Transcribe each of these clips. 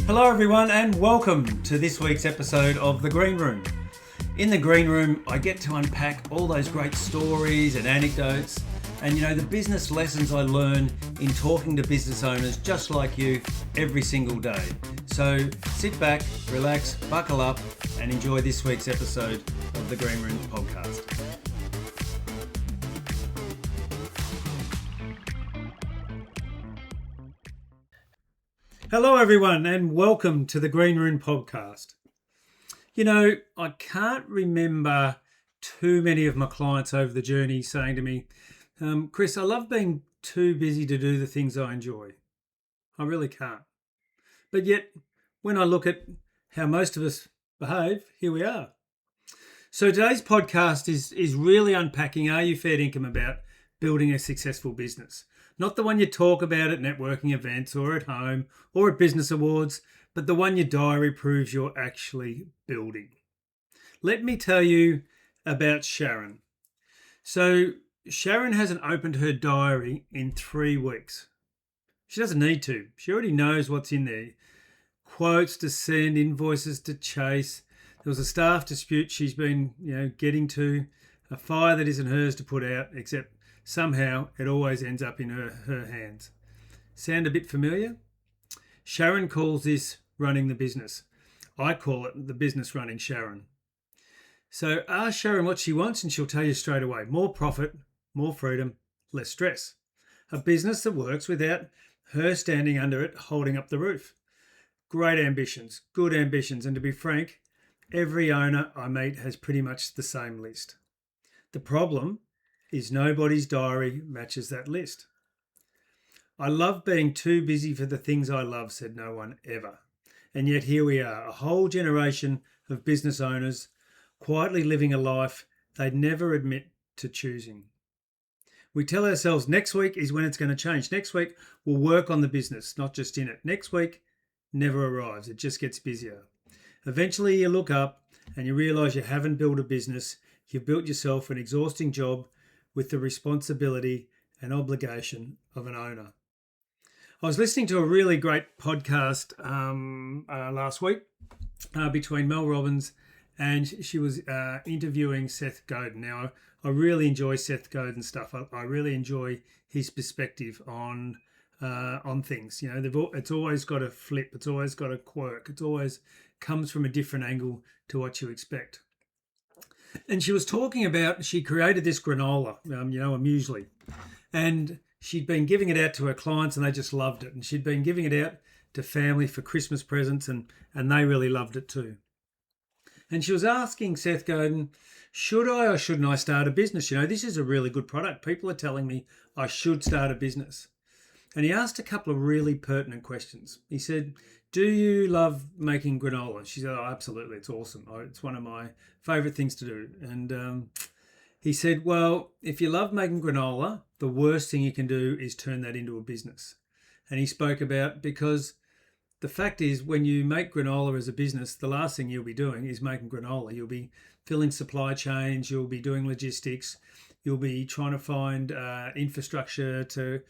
Hello everyone and welcome to this week's episode of The Green Room. In The Green Room, I get to unpack all those great stories and anecdotes and the business lessons I learn in talking to business owners just like you every single day. So sit back, relax, buckle up and enjoy this week's episode of The Green Room podcast. Hello everyone and welcome to the Green Room podcast. I can't remember too many of my clients over the journey saying to me, Chris, I love being too busy to do the things I enjoy. I really can't. But yet, when I look at how most of us behave, here we are. So today's podcast is really unpacking, are you fair income about building a successful business? Not the one you talk about at networking events or at home or at business awards, but the one your diary proves you're actually building. Let me tell you about Sharon. So Sharon hasn't opened her diary in 3 weeks. She doesn't need to. She already knows what's in there. Quotes to send, invoices to chase. There was a staff dispute she's been, getting to, a fire that isn't hers to put out, except somehow it always ends up in her hands. Sound a bit familiar? Sharon calls this running the business. I call it the business running Sharon. So ask Sharon what she wants and she'll tell you straight away. More profit, more freedom, less stress. A business that works without her standing under it, holding up the roof. Great ambitions, good ambitions. And to be frank, every owner I meet has pretty much the same list. The problem is nobody's diary matches that list. I love being too busy for the things I love, said no one ever. And yet here we are, a whole generation of business owners quietly living a life they'd never admit to choosing. We tell ourselves next week is when it's going to change. Next week we'll work on the business, not just in it. Next week never arrives. It just gets busier. Eventually you look up and you realise you haven't built a business. You've built yourself an exhausting job with the responsibility and obligation of an owner. I was listening to a really great podcast last week between Mel Robbins and she was interviewing Seth Godin. Now, I really enjoy Seth Godin's stuff. I really enjoy his perspective on things. It's always got a flip. It's always got a quirk. It always comes from a different angle to what you expect. And she was talking about, she created this granola, a muesli. And she'd been giving it out to her clients and they just loved it. And she'd been giving it out to family for Christmas presents and they really loved it too. And she was asking Seth Godin, should I or shouldn't I start a business? This is a really good product. People are telling me I should start a business. And he asked a couple of really pertinent questions. He said, do you love making granola? She said, oh, absolutely. It's awesome. It's one of my favourite things to do. And he said, well, if you love making granola, the worst thing you can do is turn that into a business. And he spoke about, because the fact is when you make granola as a business, the last thing you'll be doing is making granola. You'll be filling supply chains. You'll be doing logistics. You'll be trying to find infrastructure to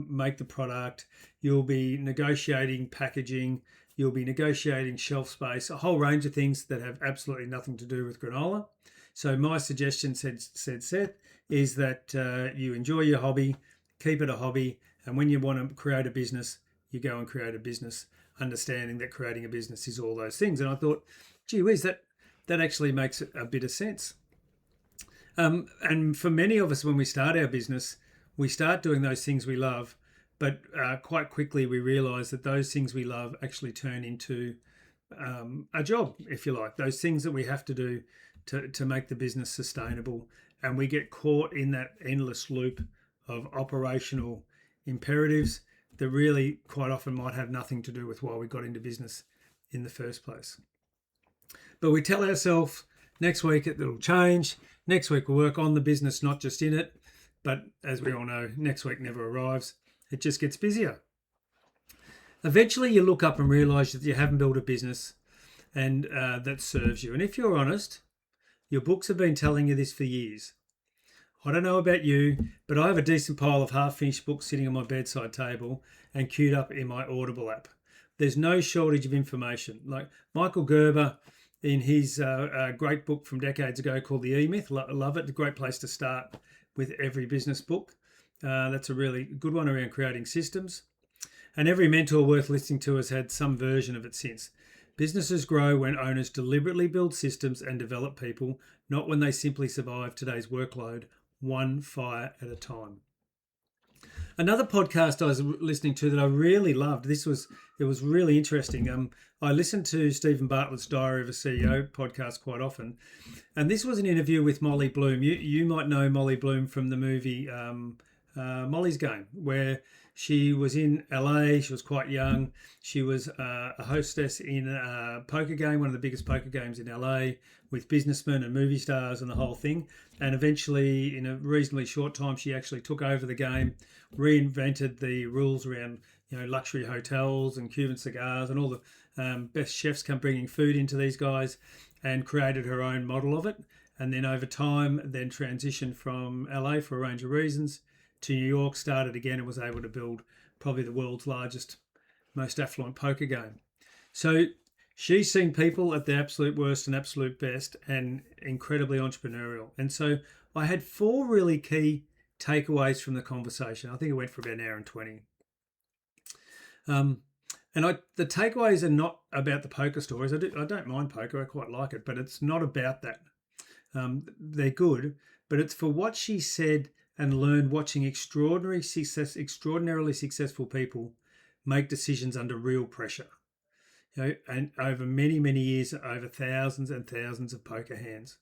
make the product. You'll be negotiating packaging. You'll be negotiating shelf space, a whole range of things that have absolutely nothing to do with granola. So my suggestion, said Seth, is that you enjoy your hobby, keep it a hobby, and when you want to create a business, you go and create a business, understanding that creating a business is all those things. And I thought, gee whiz, that actually makes a bit of sense. And for many of us, when we start our business, we start doing those things we love, but quite quickly we realise that those things we love actually turn into a job, if you like, those things that we have to do to make the business sustainable. And we get caught in that endless loop of operational imperatives that really quite often might have nothing to do with why we got into business in the first place. But we tell ourselves next week it'll change. Next week we'll work on the business, not just in it. But as we all know, next week never arrives. It just gets busier. Eventually you look up and realise that you haven't built a business and that serves you. And if you're honest, your books have been telling you this for years. I don't know about you, but I have a decent pile of half-finished books sitting on my bedside table and queued up in my Audible app. there's no shortage of information. Like Michael Gerber, in his great book from decades ago called The E-Myth, love it. A great place to start with every business book. That's a really good one around creating systems. And every mentor worth listening to has had some version of it since. Businesses grow when owners deliberately build systems and develop people, not when they simply survive today's workload, one fire at a time. Another podcast I was listening to that I really loved, it was really interesting. I listen to Stephen Bartlett's Diary of a CEO podcast quite often, and this was an interview with Molly Bloom. You might know Molly Bloom from the movie Molly's Game, where she was in LA. She was quite young. She was a hostess in a poker game, one of the biggest poker games in LA, with businessmen and movie stars and the whole thing. And eventually, in a reasonably short time, she actually took over the game, reinvented the rules around luxury hotels and Cuban cigars and all the best chefs come bringing food into these guys, and created her own model of it. And then over time, then transitioned from LA for a range of reasons to New York, started again, and was able to build probably the world's largest, most affluent poker game. So she's seen people at the absolute worst and absolute best, and incredibly entrepreneurial. And so I had 4 really key takeaways from the conversation. I think it went for about an hour and 20. The takeaways are not about the poker stories. I don't mind poker. I quite like it, but it's not about that. They're good, but it's for what she said and learned watching extraordinarily successful people make decisions under real pressure. And over many, many years, over thousands and thousands of poker hands.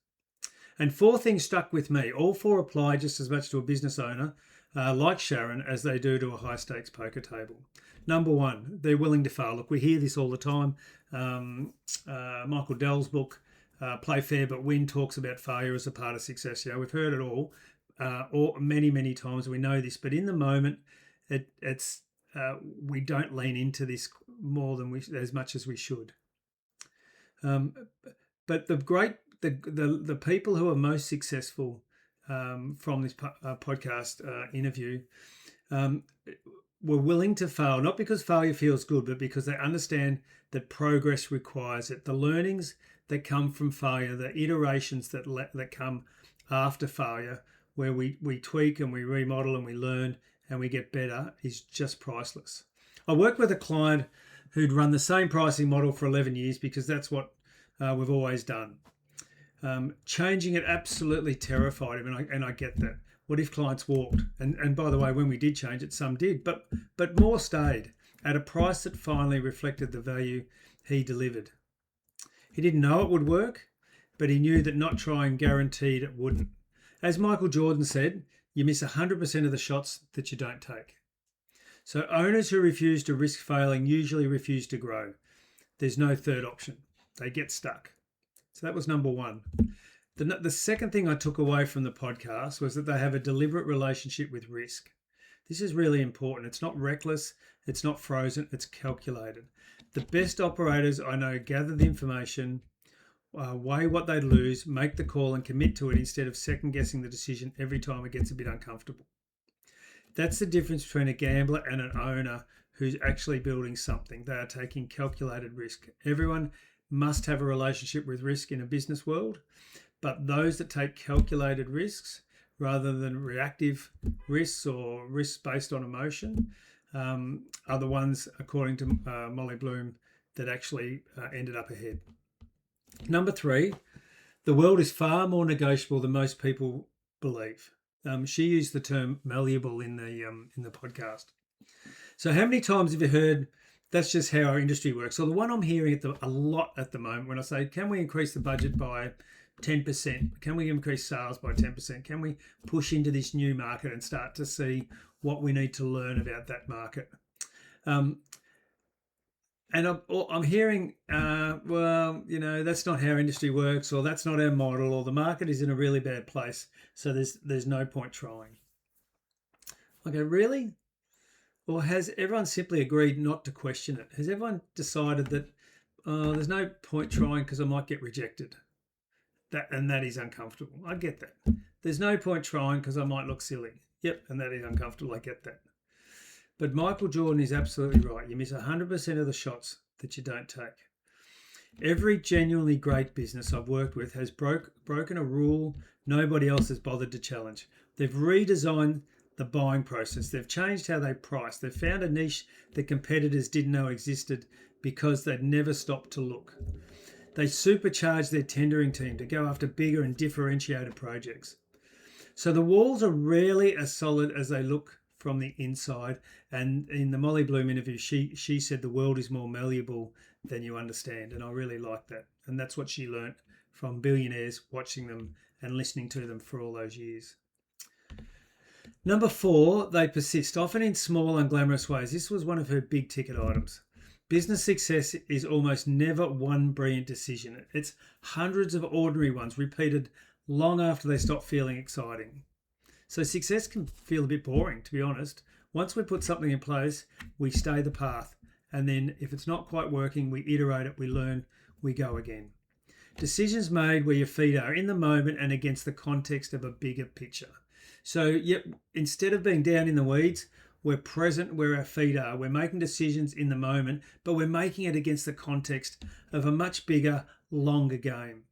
And 4 things stuck with me. All 4 apply just as much to a business owner like Sharon as they do to a high stakes poker table. Number 1, they're willing to fail. Look, we hear this all the time. Michael Dell's book, Play Fair But Win, talks about failure as a part of success. We've heard it all many, many times. We know this, but in the moment, it's we don't lean into this more than as much as we should. But the people who are most successful from this podcast interview were willing to fail, not because failure feels good, but because they understand that progress requires it. The learnings that come from failure, the iterations that come after failure, where we tweak and we remodel and we learn and we get better, is just priceless. I worked with a client who'd run the same pricing model for 11 years because that's what we've always done. Changing it absolutely terrified him, and I get that. What if clients walked? And by the way, when we did change it, some did, but more stayed at a price that finally reflected the value he delivered. He didn't know it would work, but he knew that not trying guaranteed it wouldn't. As Michael Jordan said, you miss 100% of the shots that you don't take. So owners who refuse to risk failing usually refuse to grow. There's no third option. They get stuck. So that was number 1. The second thing I took away from the podcast was that they have a deliberate relationship with risk. This is really important. It's not reckless. It's not frozen. It's calculated. The best operators I know gather the information, weigh what they lose, make the call and commit to it instead of second guessing the decision every time it gets a bit uncomfortable. That's the difference between a gambler and an owner who's actually building something. They are taking calculated risk. Everyone must have a relationship with risk in a business world, but those that take calculated risks rather than reactive risks or risks based on emotion are the ones, according to Molly Bloom, that actually ended up ahead. Number 3, the world is far more negotiable than most people believe. She used the term malleable in the podcast. So how many times have you heard, that's just how our industry works? So the one I'm hearing a lot at the moment, when I say, can we increase the budget by 10%? Can we increase sales by 10%? Can we push into this new market and start to see what we need to learn about that market? And I'm hearing, that's not how industry works, or that's not our model, or the market is in a really bad place, so there's no point trying. Okay, really? Or has everyone simply agreed not to question it? Has everyone decided that there's no point trying because I might get rejected? That is uncomfortable. I get that. There's no point trying because I might look silly. Yep, and that is uncomfortable. I get that. But Michael Jordan is absolutely right. You miss 100% of the shots that you don't take. Every genuinely great business I've worked with has broken a rule nobody else has bothered to challenge. They've redesigned the buying process. They've changed how they price. They've found a niche that competitors didn't know existed because they'd never stopped to look. They supercharged their tendering team to go after bigger and differentiated projects. So the walls are rarely as solid as they look from the inside. And in the Molly Bloom interview, she said the world is more malleable than you understand. And I really like that. And that's what she learnt from billionaires, watching them and listening to them for all those years. Number 4, they persist, often in small, unglamorous ways. This was one of her big ticket items. Business success is almost never one brilliant decision. It's hundreds of ordinary ones repeated long after they stop feeling exciting. So success can feel a bit boring, to be honest. Once we put something in place, we stay the path. And then if it's not quite working, we iterate it, we learn, we go again. Decisions made where your feet are in the moment and against the context of a bigger picture. So instead of being down in the weeds, we're present where our feet are. We're making decisions in the moment, but we're making it against the context of a much bigger, longer game.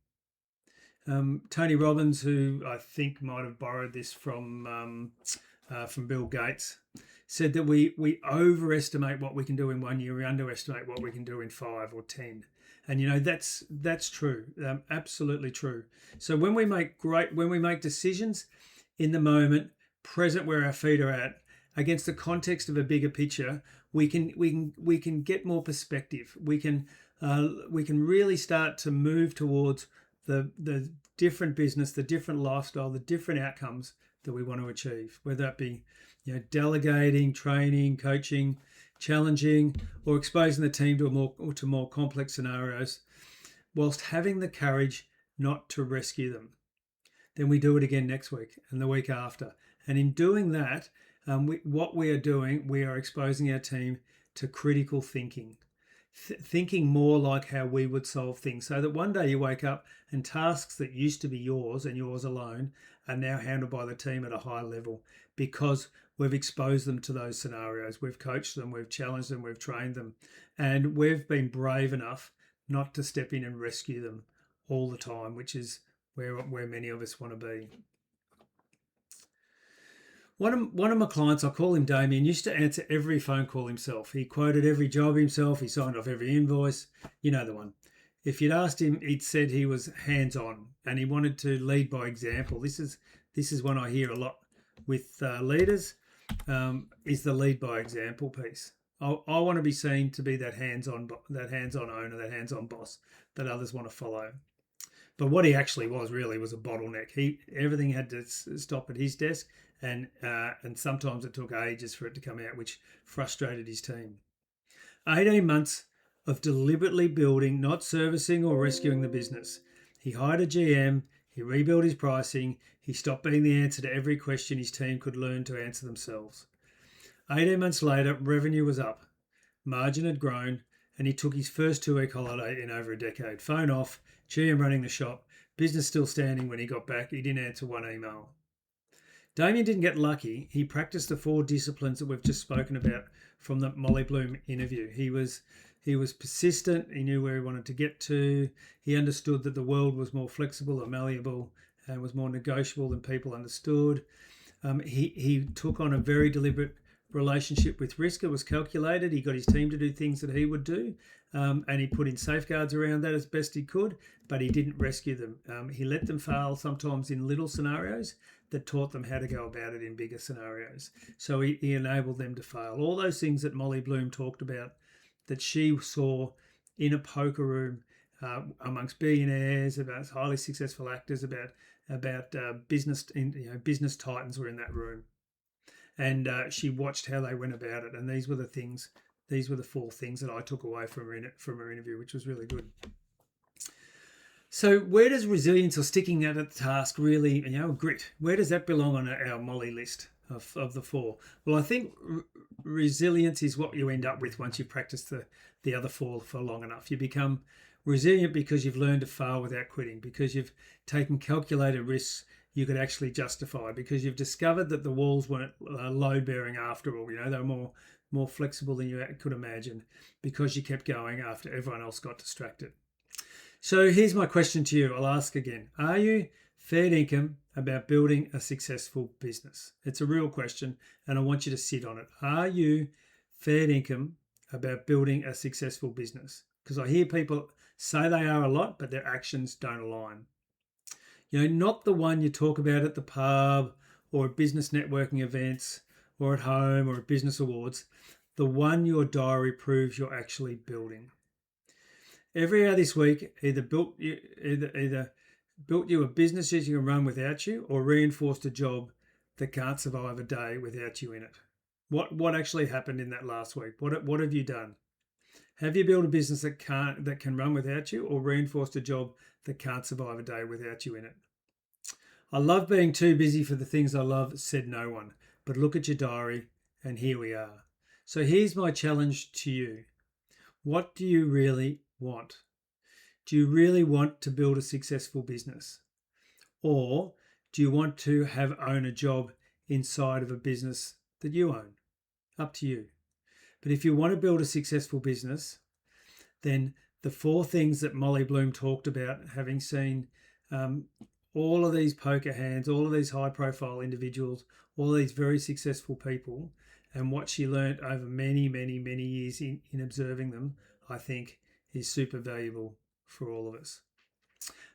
Tony Robbins, who I think might have borrowed this from Bill Gates, said that we overestimate what we can do in 1 year, we underestimate what we can do in 5 or 10. And that's true, absolutely true. So when we make decisions in the moment, present where our feet are at, against the context of a bigger picture, we can get more perspective. We can really start to move towards the different business, the different lifestyle, the different outcomes that we want to achieve, whether that be delegating, training, coaching, challenging, or exposing the team to more complex scenarios, whilst having the courage not to rescue them. Then we do it again next week and the week after. And in doing that, we are exposing our team to critical thinking, thinking more like how we would solve things, so that one day you wake up and tasks that used to be yours and yours alone are now handled by the team at a high level, because we've exposed them to those scenarios. We've coached them, we've challenged them, we've trained them, and we've been brave enough not to step in and rescue them all the time, which is where many of us want to be. One of my clients, I call him Damien, used to answer every phone call himself. He quoted every job himself. He signed off every invoice. You know the one. If you'd asked him, he'd said he was hands-on and he wanted to lead by example. This is one I hear a lot with leaders, is the lead by example piece. I want to be seen to be that hands-on owner, that hands-on boss that others want to follow. But what he actually was a bottleneck. Everything had to stop at his desk, and sometimes it took ages for it to come out, which frustrated his team. 18 months of deliberately building, not servicing or rescuing the business. He hired a GM, he rebuilt his pricing, he stopped being the answer to every question his team could learn to answer themselves. 18 months later, revenue was up, margin had grown, and he took his first 2-week holiday in over a decade. Phone off, GM running the shop, business still standing when he got back. He didn't answer one email. Damien didn't get lucky. He practiced the 4 disciplines that we've just spoken about from the Molly Bloom interview. He was persistent. He knew where he wanted to get to. He understood that the world was more flexible and malleable and was more negotiable than people understood. He took on a very deliberate relationship with risk. It was calculated. He got his team to do things that he would do, and he put in safeguards around that as best he could, but he didn't rescue them. He let them fail sometimes in little scenarios that taught them how to go about it in bigger scenarios. So he enabled them to fail. All those things that Molly Bloom talked about, that she saw in a poker room amongst billionaires, about highly successful actors, about business titans were in that room. And she watched how they went about it. And these were the 4 things that I took away from her interview, which was really good. So where does resilience or sticking at a task really, grit, where does that belong on our Molly list of the 4? Well, I think resilience is what you end up with once you practice the other 4 for long enough. You become resilient because you've learned to fail without quitting, because you've taken calculated risks, you could actually justify, because you've discovered that the walls weren't load bearing after all. They were more flexible than you could imagine, because you kept going after everyone else got distracted. So here's my question to you. I'll ask again. Are you fair income about building a successful business? It's a real question, and I want you to sit on it. Are you fair income about building a successful business? Because I hear people say they are a lot, but their actions don't align. Not the one you talk about at the pub or at business networking events or at home or at business awards, the one your diary proves you're actually building. Every hour this week, either built you a business you can run without you, or reinforced a job that can't survive a day without you in it. What actually happened in that last week? What have you done? Have you built a business that can run without you, or reinforced a job that can't survive a day without you in it? I love being too busy for the things I love, said no one. But look at your diary, and here we are. So here's my challenge to you. What do you really want? Do you really want to build a successful business? Or do you want to own a job inside of a business that you own? Up to you. But if you want to build a successful business, then the 4 things that Molly Bloom talked about, having seen all of these poker hands, all of these high profile individuals, all of these very successful people, and what she learned over many, many, many years in observing them, I think is super valuable for all of us.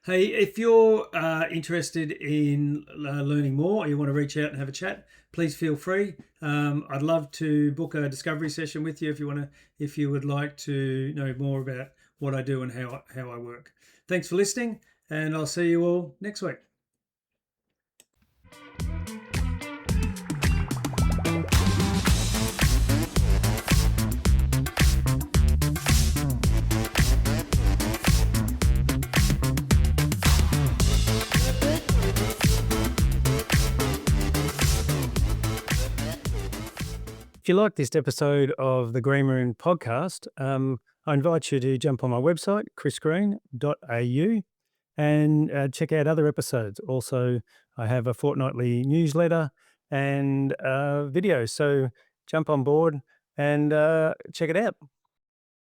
Hey, if you're interested in learning more, or you want to reach out and have a chat, please feel free. I'd love to book a discovery session with you if you would like to know more about what I do and how I work. Thanks for listening, and I'll see you all next week. If you like this episode of the Green Room podcast, I invite you to jump on my website, chrisgreen.au, and check out other episodes. Also, I have a fortnightly newsletter and videos. So jump on board and check it out.